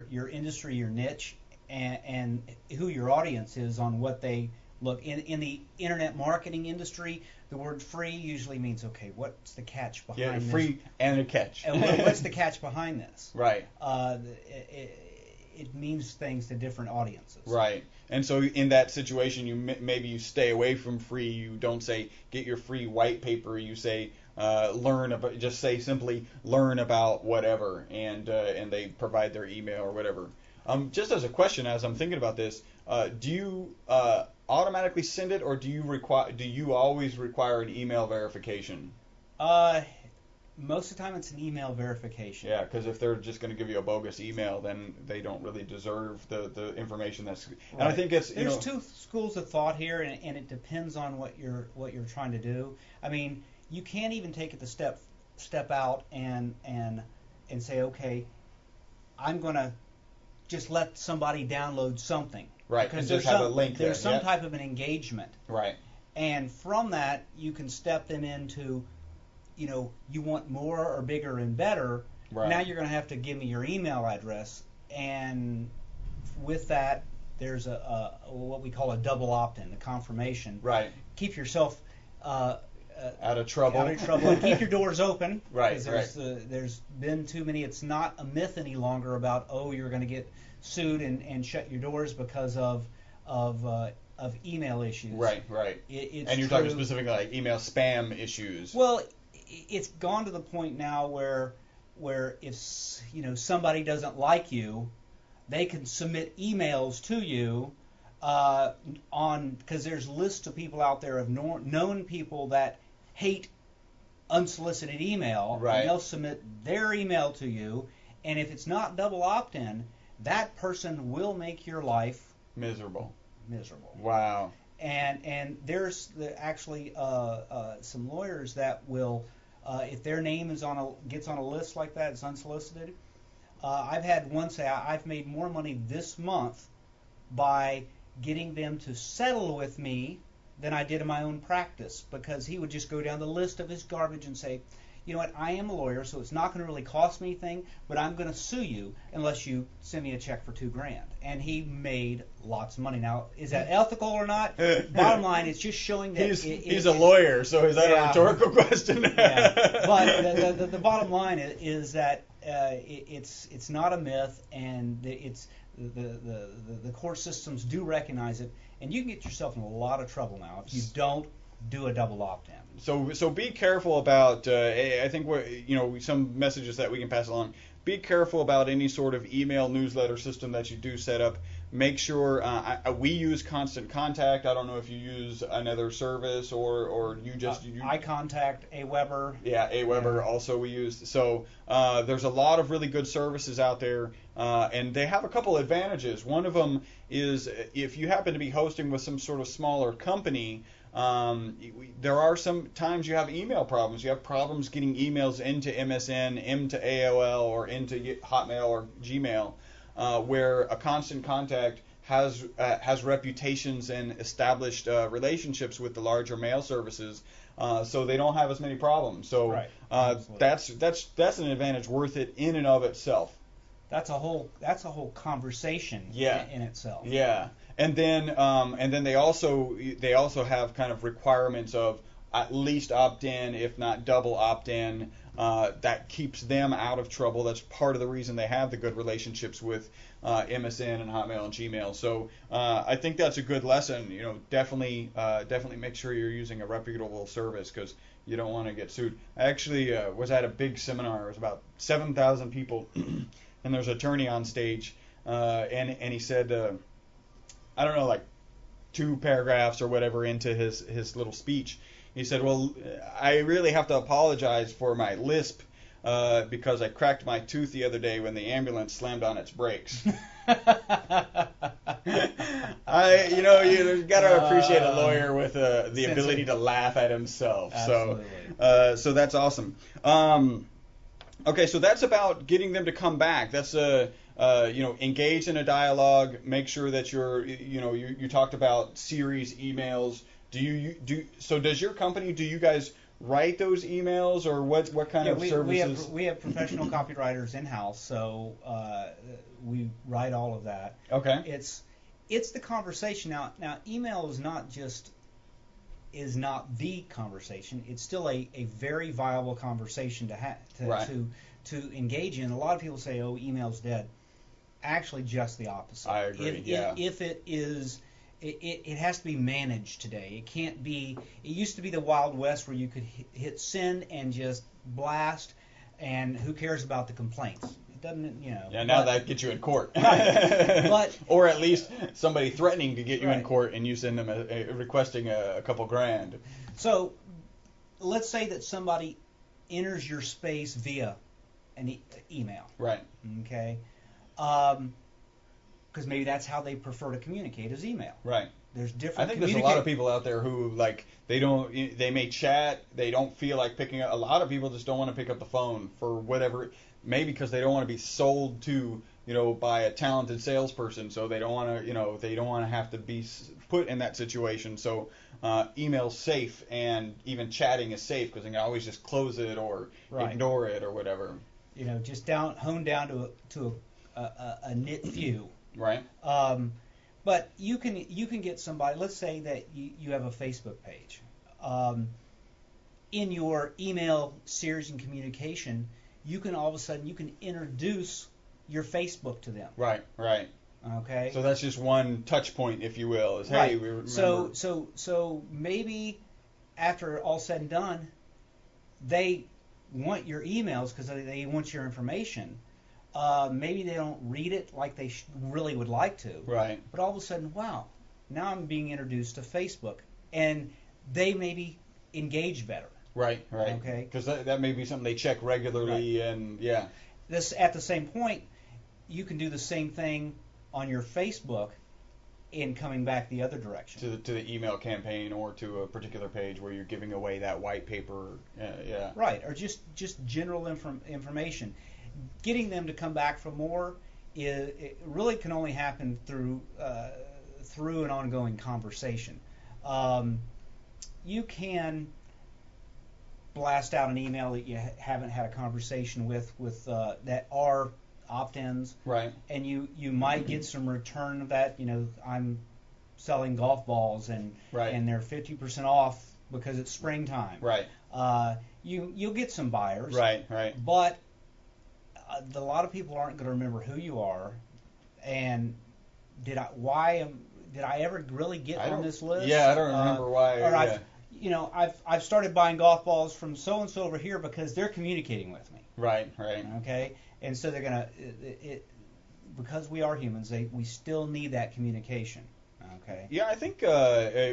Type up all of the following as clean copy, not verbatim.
your industry, your niche, and who your audience is on what they look. In the internet marketing industry, the word free usually means, okay, what's the catch behind this? Free and a catch. And what's the catch behind this? Right. It means things to different audiences. Right. And so in that situation, maybe you stay away from free. You don't say get your free white paper. You say learn about. Just say simply learn about whatever, and they provide their email or whatever. Just as a question, as I'm thinking about this, do you automatically send it, or do you always require an email verification? Most of the time it's an email verification. Yeah, because if they're just going to give you a bogus email, then they don't really deserve the information that's. Right. And I think there's two schools of thought here, and it depends on what you're trying to do. I mean, you can't even take it the step out and say, okay, I'm going to just let somebody download something. Right. Because and just have a link there. There's some type of an engagement. Right. And from that, you can step them into, you want more or bigger and better. Right. Now you're going to have to give me your email address, and with that, there's a what we call a double opt-in, the confirmation. Right. Keep yourself out of trouble. And keep your doors open. Right. There's been too many. It's not a myth any longer about you're going to get sued and shut your doors because of email issues. Right. And you're talking specifically like email spam issues. Well, it's gone to the point now where if somebody doesn't like you, they can submit emails to you because there's lists of people out there of known people that hate unsolicited email. Right. And they'll submit their email to you, and if it's not double opt-in, that person will make your life miserable. Wow. And there's actually some lawyers that will, if their name gets on a list like that, it's unsolicited. I've had one say, I've made more money this month by getting them to settle with me than I did in my own practice, because he would just go down the list of his garbage and say, you know what, I am a lawyer, so it's not going to really cost me anything, but I'm going to sue you unless you send me a check for $2,000. And he made lots of money. Now, is that ethical or not? Bottom line, it's just showing that he's a lawyer, so is that a rhetorical question? Yeah. But the bottom line is that it's not a myth, and it's the court systems do recognize it, and you can get yourself in a lot of trouble now if you don't do a double opt-in. So be careful about. I think some messages that we can pass along. Be careful about any sort of email newsletter system that you do set up. Make sure we use Constant Contact. I don't know if you use another service or you just. I contact Aweber. Yeah, Aweber also we use. So there's a lot of really good services out there, and they have a couple advantages. One of them is if you happen to be hosting with some sort of smaller company. There are some times you have email problems. You have problems getting emails into MSN, into AOL, or into Hotmail or Gmail, where a Constant Contact has reputations and established relationships with the larger mail services, so they don't have as many problems. So right. That's an advantage worth it in and of itself. That's a whole conversation in itself. Yeah. And then they also have kind of requirements of at least opt-in, if not double opt-in. That keeps them out of trouble. That's part of the reason they have the good relationships with MSN and Hotmail and Gmail. So I think that's a good lesson. Definitely make sure you're using a reputable service, because you don't want to get sued. I actually was at a big seminar. It was about 7,000 people, and there's an attorney on stage, and he said. I don't know, like 2 paragraphs or whatever into his little speech. He said, well, I really have to apologize for my lisp because I cracked my tooth the other day when the ambulance slammed on its brakes. You got to appreciate a lawyer with the ability to laugh at himself. Absolutely. So that's awesome. Okay, so that's about getting them to come back. That's engage in a dialogue. Make sure that you talked about series emails. Does your company, do you guys write those emails, or what kind of services? We have professional copywriters in house, so we write all of that. Okay. It's the conversation. Now email is not the conversation. It's still a very viable conversation to engage in. A lot of people say, "Oh, email's dead." Actually, just the opposite. I agree. If it is, it has to be managed today. It can't be. It used to be the Wild West where you could hit send and just blast, and who cares about the complaints? It doesn't, Yeah, now that gets you in court. Right. But or at least somebody threatening to get you in Right. court, and you send them requesting a couple grand. so, let's say that somebody enters your space via an email. Right. Okay. Because maybe that's how they prefer to communicate is email. Right. There's I different. think there's a lot of people out there who they may chat, they don't feel like picking up. A lot of people just don't want to pick up the phone for whatever, maybe because they don't want to be sold to, by a talented salesperson, so they don't want to, they don't want to have to be put in that situation. So email's safe, and even chatting is safe because they can always just close it or Right. ignore it or whatever. Just hone down to a knit few. Right. But you can get somebody. Let's say that you have a Facebook page. In your email series and communication, you can all of a sudden introduce your Facebook to them. Right. Right. Okay. So that's just one touch point, if you will. Is, hey, Right. we remember. So maybe after all said and done, they want your emails because they want your information. Maybe they don't read it like they really would like to. Right. But all of a sudden, wow, now I'm being introduced to Facebook, and they maybe engage better. Right. Right. Okay. Because that may be something they check regularly, and yeah. This at the same point, you can do the same thing on your Facebook in coming back the other direction. To the email campaign or to a particular page where you're giving away that white paper. Yeah. Right, or just general information. Getting them to come back for more it really can only happen through an ongoing conversation. You can blast out an email that you haven't had a conversation with that are opt-ins, Right. and you might get some return of that. I'm selling golf balls and Right. and they're 50% off because it's springtime. Right. You'll get some buyers. Right. Right. But a lot of people aren't going to remember who you are, and did I ever really get on this list? Yeah, I don't remember why. Or Yeah. I've started buying golf balls from so and so over here because they're communicating with me. Right. Right. Okay, and so they're gonna because we are humans, we still need that communication. Okay. Yeah, I think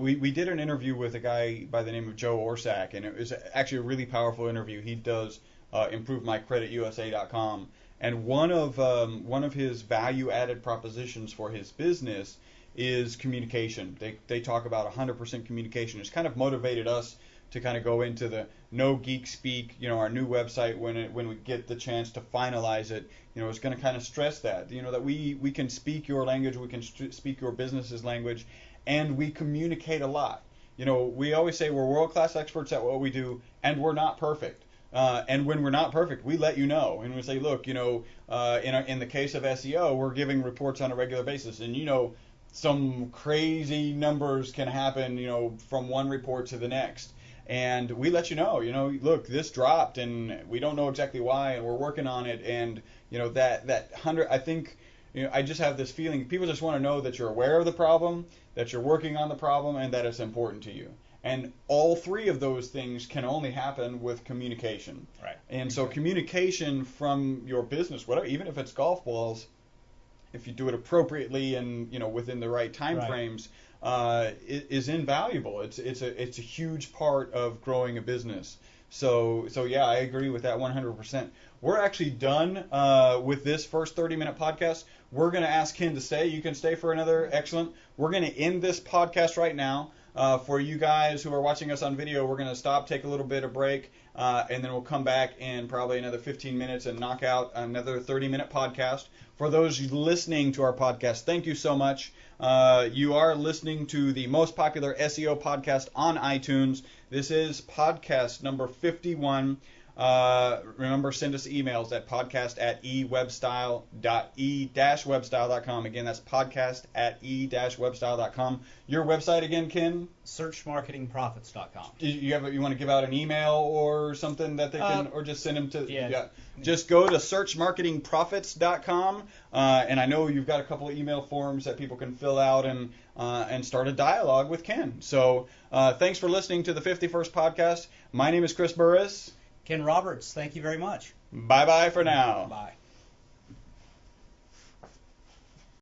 we did an interview with a guy by the name of Joe Orsak, and it was actually a really powerful interview. He does ImproveMyCreditUSA.com, and one of his value-added propositions for his business is communication. They talk about 100% communication. It's kind of motivated us to kind of go into the No Geek Speak, our new website when we get the chance to finalize it. It's going to kind of stress that, that we can speak your language, we can speak your business's language, and we communicate a lot. We always say we're world-class experts at what we do, and we're not perfect. And when we're not perfect, we let you know, and we say, look, in the case of SEO, we're giving reports on a regular basis, and some crazy numbers can happen, from one report to the next. And we let you know, look, this dropped and we don't know exactly why and we're working on it. And, that 100, I think, I just have this feeling people just want to know that you're aware of the problem, that you're working on the problem, and that it's important to you. And all three of those things can only happen with communication. Right. And so communication from your business, whatever, even if it's golf balls, if you do it appropriately and, within the right time frames, is invaluable. It's a huge part of growing a business. So yeah, I agree with that 100%. We're actually done with this first 30-minute podcast. We're going to ask Ken to stay. You can stay for another. Excellent. We're going to end this podcast right now. For you guys who are watching us on video, we're going to stop, take a little bit of break, and then we'll come back in probably another 15 minutes and knock out another 30-minute podcast. For those listening to our podcast, thank you so much. You are listening to the most popular SEO podcast on iTunes. This is podcast number 51. Remember, send us emails at podcast@e-webstyle.com. Again, that's podcast@e-webstyle.com. Your website again, Ken? Searchmarketingprofits.com. You want to give out an email or something that they can, or just send them to? Yeah. Just go to searchmarketingprofits.com, and I know you've got a couple of email forms that people can fill out and start a dialogue with Ken. So thanks for listening to the 51st podcast. My name is Chris Burris. Ken Roberts, thank you very much. Bye-bye for now. Bye.